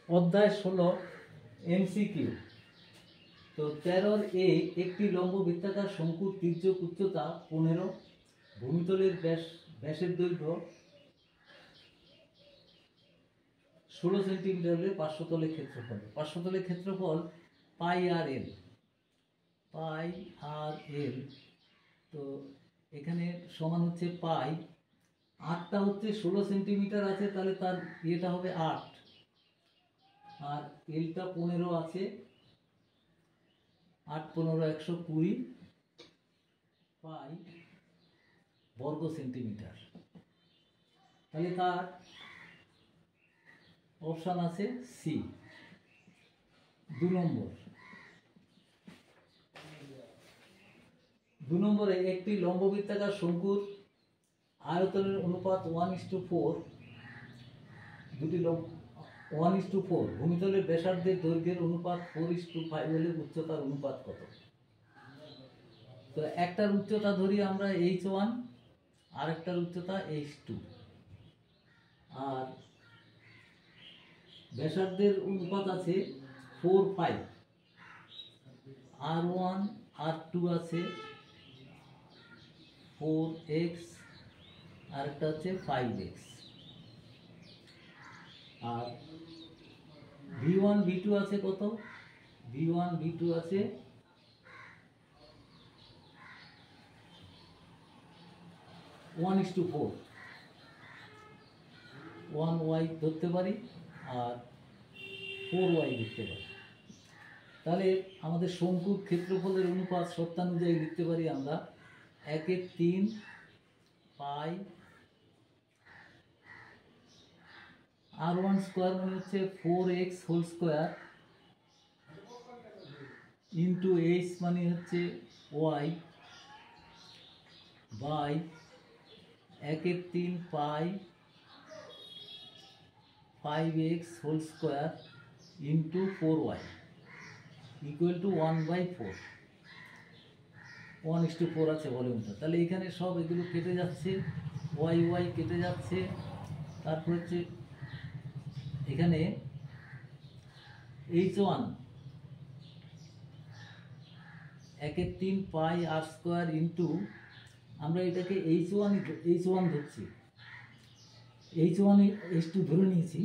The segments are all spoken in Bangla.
অধ্যায় 16 এমসিকিউ। তো 13 এ একটি লম্ব বৃত্তাকার শঙ্কুর তির্যক উচ্চতা 15, ভূমিতলের ব্যাসের দৈর্ঘ্য 16 সেন্টিমিটার হলে পার্শ্বতলের ক্ষেত্রফল। পার্শ্বতলের ক্ষেত্রফল পাই আর এল। তো এখানে সমান হচ্ছে পাই, 8টা হচ্ছে 16 সেন্টিমিটার আছে, তাহলে তার ইয়েটা হবে 8, আর এলটা 15 আছে, 8 15 120 পাই বর্গ সেন্টিমিটার। তাহলে তার অপশান আছে সি। 2 নম্বরে একটি লম্ববৃত্তাকার শঙ্কুর আয়তনের অনুপাত 1:4, 1:4, ভূমিতলের ব্যাসার্ধের দৈর্ঘ্যের অনুপাত 4:5 হলে উচ্চতার অনুপাত কত? তো একটার উচ্চতা ধরি আমরা h1, আর একটার উচ্চতা h2, আর ব্যাসার্ধের অনুপাত আছে 4:5, r1 r2 আছে 4x, আর একটা হচ্ছে 5x, আর v1 v2 আছে কত? v1 v2 আছে 1:4, 1y ধরতে পারি আর 4y লিখতে পারি। তাহলে আমাদের শঙ্কুর ক্ষেত্রফলের অনুপাত শর্তানুযায়ী লিখতে পারি আমরা 1/3 পাই r1 স্কোয়ার মানে হচ্ছে 4x whole square into h মানে হচ্ছে y by 1/3 pi 5x whole square into 4y equal to 1/4, 1:4 আছে ভলিউমটা। তাহলে এখানে সব এগুলো কেটে যাচ্ছে, y কেটে যাচ্ছে, তারপর হচ্ছে এখানে h1 1/3 pi r square into, আমরা এটাকে h1 ধরছি, h1 h2 ধরে নিয়েছি,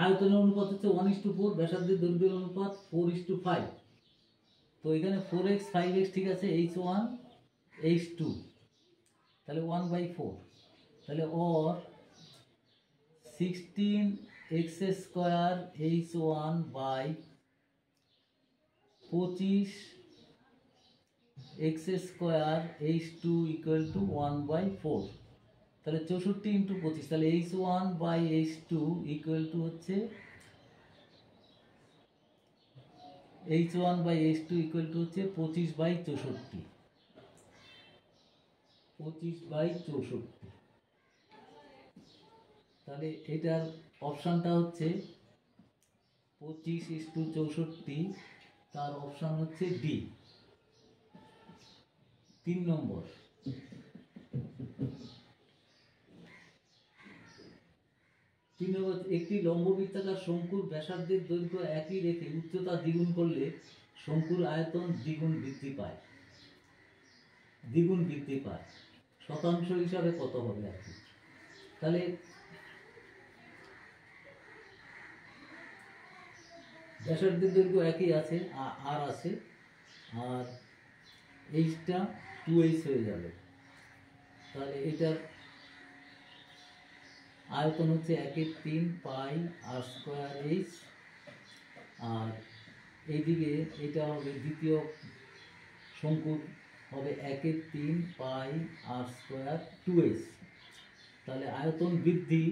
আয়তনের অনুপাত হচ্ছে 1:4, ব্যাসার্ধের দৈর্ঘ্যের অনুপাত 4:5। তো এখানে 4x 5x ঠিক আছে, h1 h2, তাহলে 1/4, তাহলে or 16x square h1 by 25x square h2 equal to 1/4। তাহলে 64 ইন্টু 25, তাহলে h1 by h2 equal to হচ্ছে h1 by h2 equal to হচ্ছে 25/64, 25/64। তাহলে এটার অপশানটা হচ্ছে 25:64, তার অপশান হচ্ছে ডি। 3 নম্বর, একটি লম্ববৃত্তাকার শঙ্কুর ব্যাসার্ধের দৈর্ঘ্য একই রেখে উচ্চতা দ্বিগুণ করলে শঙ্কুর আয়তন দ্বিগুণ বৃদ্ধি পায়, শতাংশ হিসাবে কত হবে আর কি? তাহলে ব্যাসার্ধের দৈর্ঘ্য একই আছে, আর আছে, আর এইচটা 2h হয়ে যাবে। তাহলে এটার আয়তন হচ্ছে 1/3 পাই আর স্কোয়ার h, আর এইদিকে এটা হবে দ্বিতীয় শঙ্কুর হবে 1/3 পাই আর স্কোয়ার 2h। তাহলে আয়তন বৃদ্ধি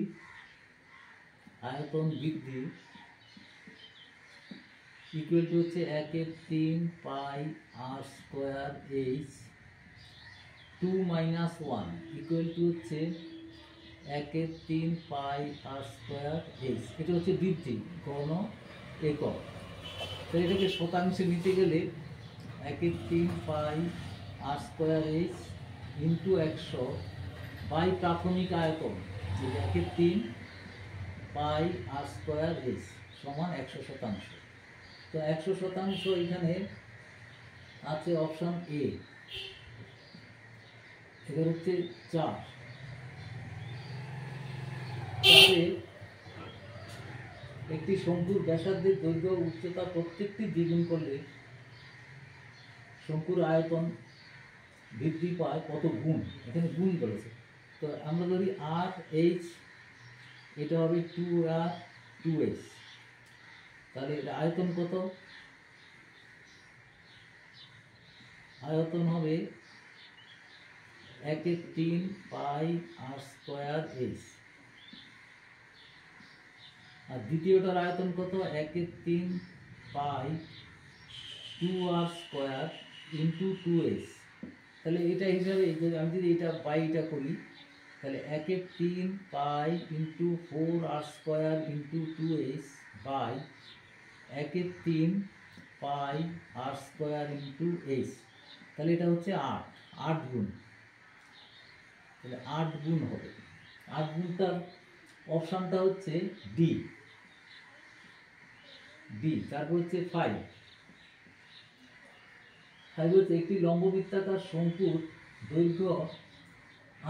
ইকুয়াল টু হচ্ছে 1/3 pi r square h 2 - 1 equal to হচ্ছে 1/3 পাই আর স্কোয়ার এইচ, এটা হচ্ছে বৃদ্ধি ঘন একক। তো এটাকে শতাংশে নিতে গেলে 1/3 pi r square H into 100 by প্রাথমিক আয়তন 1/3 পাই আর স্কোয়ার এইচ সমান 100%। তো 100% এখানে আছে অপশন এ, এটা হচ্ছে 4। একটি শঙ্কুর ব্যাসার্ধের দৈর্ঘ্য উচ্চতা প্রত্যেকটি দ্বিগুণ করলে শঙ্কুর আয়তন বৃদ্ধি পায় কত গুণ, এখানে গুণ বলেছে। তো আমরা ধরি আর এইচ, এটা হবে 2r 2h, তাহলে এটা আয়তন কত? আয়তন হবে 1/3 পাই আর স্কোয়ার এইচ। আর দ্বিতীয়টার আয়তন কত? 1/3 পাই 2r স্কোয়ার ইন্টু 2h। তাহলে এটা হিসাবে আমি যদি এটা বাইটা করি, তাহলে 1/3 pi into 4r square into 2h by 1/3 pi r square into h, তাহলে এটা হচ্ছে 8 গুণ। তাহলে 8 গুণ হবে। 8 গুণটার অপশানটা হচ্ছে ডি। তারপর হচ্ছে 5 হচ্ছে একটি লম্ববৃত্তাকার শঙ্কুর দৈর্ঘ্য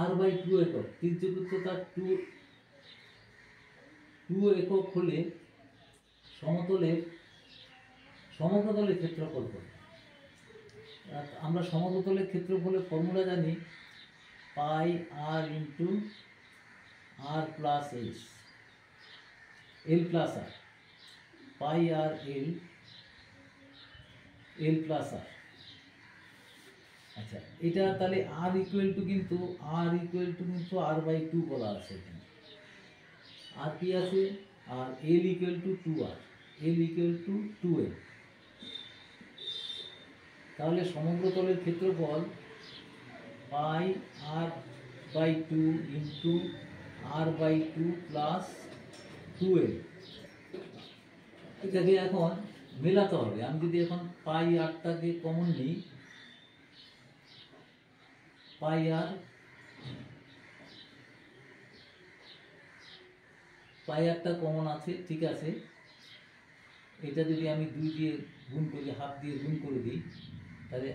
r/2 একক, তির্যক উচ্চতা 2 একক হলে সমগ্রতলের ক্ষেত্রফল কত? আমরা সমগ্রতলের ক্ষেত্রফলের ফর্মুলা জানি, পাই আর ইন্টু আর প্লাস এইচ, এল প্লাস আর, পাই আর এল প্লাস আর। আচ্ছা, এটা তাহলে আর ইকুয়াল টু কিন্তু r/2 বলা আছে এখানে। আর কি আছে? আর L equal to 2r, L equal to 2l। তাহলে সমগ্রতলের ক্ষেত্রফল পাই r/2 into r/2 plus 2l। এটাকে এখন মেলাতে হবে। আমি যদি এখন পাই আরটাকে কমন নিই, পাই আরটা কমন আছে, ঠিক আছে। এটা যদি আমি 2 দিয়ে গুণ করি, হাফ দিয়ে গুণ করে দিই, তাহলে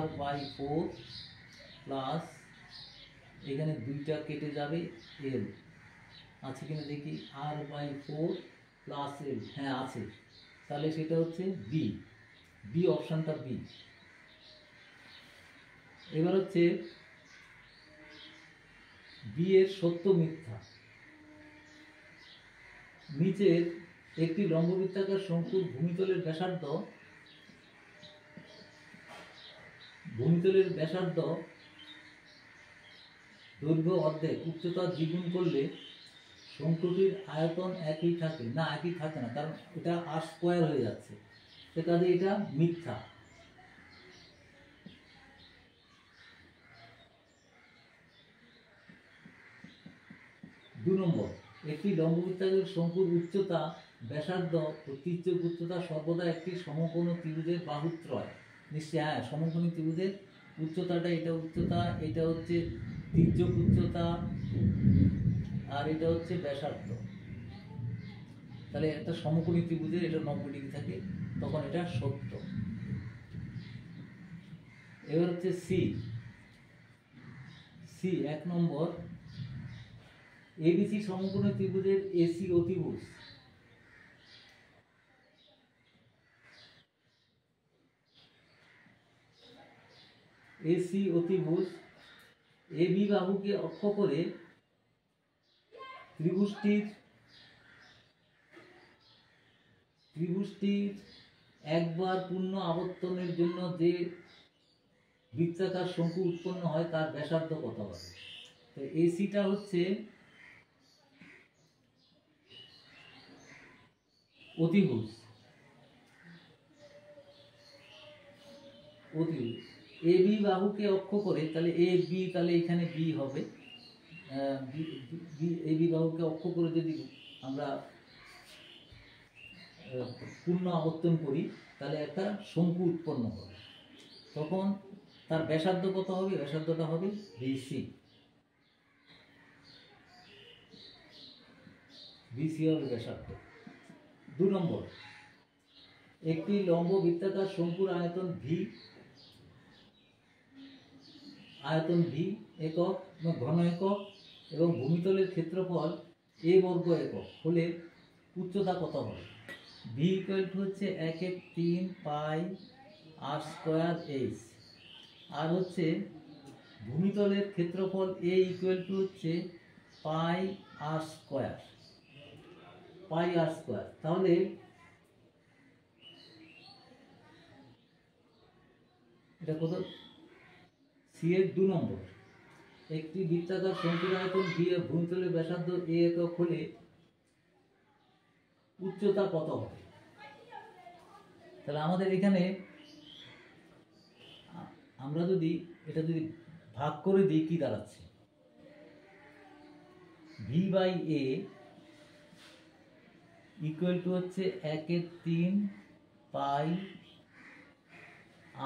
r/4 প্লাস এখানে 2টা কেটে যাবে, এল আছে কিনা দেখি, r/4 প্লাস এল, হ্যাঁ আছে। তাহলে সেটা হচ্ছে বি অপশনটা বি। এবার হচ্ছে বি এর সত্য মিথ্যা। নিচের একটি লম্ববৃত্তাকার শঙ্কুর ভূমিতলের ব্যাসার্ধ দৈর্ঘ্য অর্ধেক, উচ্চতা দ্বিগুণ করলে শঙ্কুটির আয়তন একই থাকে না? একই থাকে না, কারণ এটা আর স্কোয়ার হয়ে যাচ্ছে, সে কাজে এটা মিথ্যা। দুই নম্বর, একটি লম্ববৃত্তাকার শঙ্কুর উচ্চতা, ব্যাসার্ধ ও তির্যক উচ্চতা সর্বদা একটি সমকোণী ত্রিভুজের বাহুত্রয়। নিশ্চয়ই, হ্যাঁ, সমকোণী ত্রিভুজের উচ্চতাটা, এটা উচ্চতা, এটা হচ্ছে তির্যক উচ্চতা, আর এটা হচ্ছে ব্যাসার্ধ। তাহলে একটা সমকোণী ত্রিভুজের এটা 90 ডিগ্রি থাকে, তখন এটা সত্য। এবার হচ্ছে সি 1 নম্বর, এবিসি সমকোণী ত্রিভুজের এসি অতিভুজ এবি বাহুকে অক্ষ করে ত্রিভুজটির একবার পূর্ণ আবর্তনের জন্য যে বৃত্তাকার শঙ্কু উৎপন্ন হয় তার ব্যাসার্ধ কত হবে? তো এসিটা হচ্ছে অতিভুজ, এবি বাহুকে অক্ষ করে, তাহলে এ বি, তাহলে এখানে বি হবে, এই বিবাহকে অক্ষ করে যদি আমরা পূর্ণ আবর্তন করি তাহলে একটা শঙ্কু উৎপন্ন হবে। তখন তার ব্যাসার্ধ কত হবে? ব্যাসার্ধটা হবে বিসি। বিসি হবে ব্যাসার্ধ। 2 নম্বর, একটি লম্ব বৃত্তাকার শঙ্কুর আয়তন ভি একক ঘন একক এবং ভূমিতলের ক্ষেত্রফল a বর্গ একক হলে উচ্চতা কত হবে? ভি ইকুয়াল টু হচ্ছে 1/3 পাই আর স্কোয়ার এইচ, আর হচ্ছে ভূমিতলের ক্ষেত্রফল a ইকুয়াল টু হচ্ছে পাই আর স্কোয়ার। তাহলে এটা কত? সি এর 2 নম্বর, একটি বৃত্তাকার শঙ্কুর আয়তন ভি এর ভূমিতলের ব্যাসার্ধ a একক হলে উচ্চতা কত হবে? তাহলে আমাদের এখানে আমরা যদি এটা ভাগ করে দিই কি দাঁড়াচ্ছে? V by A equal to হচ্ছে 1/3 pi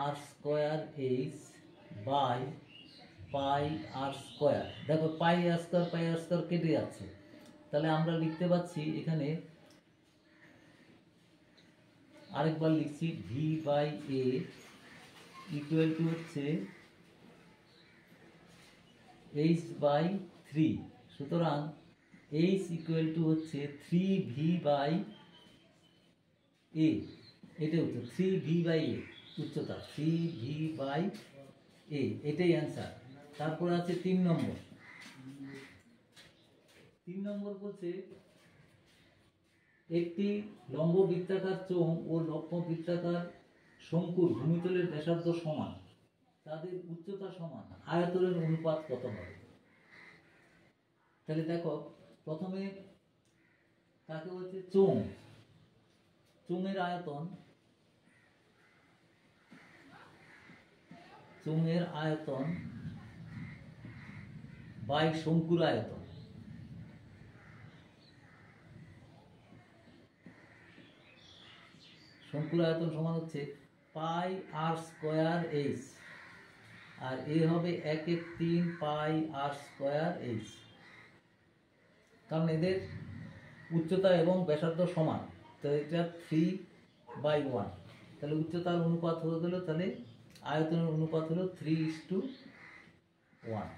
r square H by pi r square. দেখো পাই আর স্কোয়ার কেটে যাচ্ছে, তাহলে আমরা লিখতে পাচ্ছি এখানে, আরেকবার লিখছি, V by A equal to হচ্ছে এইচ বাই 3। সুতরাং এইচ ইকুয়াল টু হচ্ছে 3v বাই এ। এটা উত্তর, 3v বাই এ উচ্চতা, 3v বাই এ, এটাই অ্যান্সার। তারপর আছে 3 নম্বর। 3 নম্বর বলছে একটি লম্ব বৃত্তাকার চোঙ ও লম্ব বৃত্তাকার শঙ্কুর ভূমিতলের ব্যাসার্ধ সমান, তাদের উচ্চতা সমান, আয়তনের অনুপাত কত হবে? তাহলে দেখো, প্রথমে তাকে বলছে চোঙ, চোঙের আয়তন বাই শঙ্কুর আয়তন। শঙ্কুর আয়তন সমান হচ্ছে পাই আর স্কোয়ার এইচ, আর এ হবে 1/3 পাই আর স্কোয়ার এইচ, কারণ এদের উচ্চতা এবং ব্যাসার্ধ সমান। তো এটা 3/1, তাহলে উচ্চতার অনুপাত হয়ে গেল, তাহলে আয়তনের অনুপাত হলো 3:1।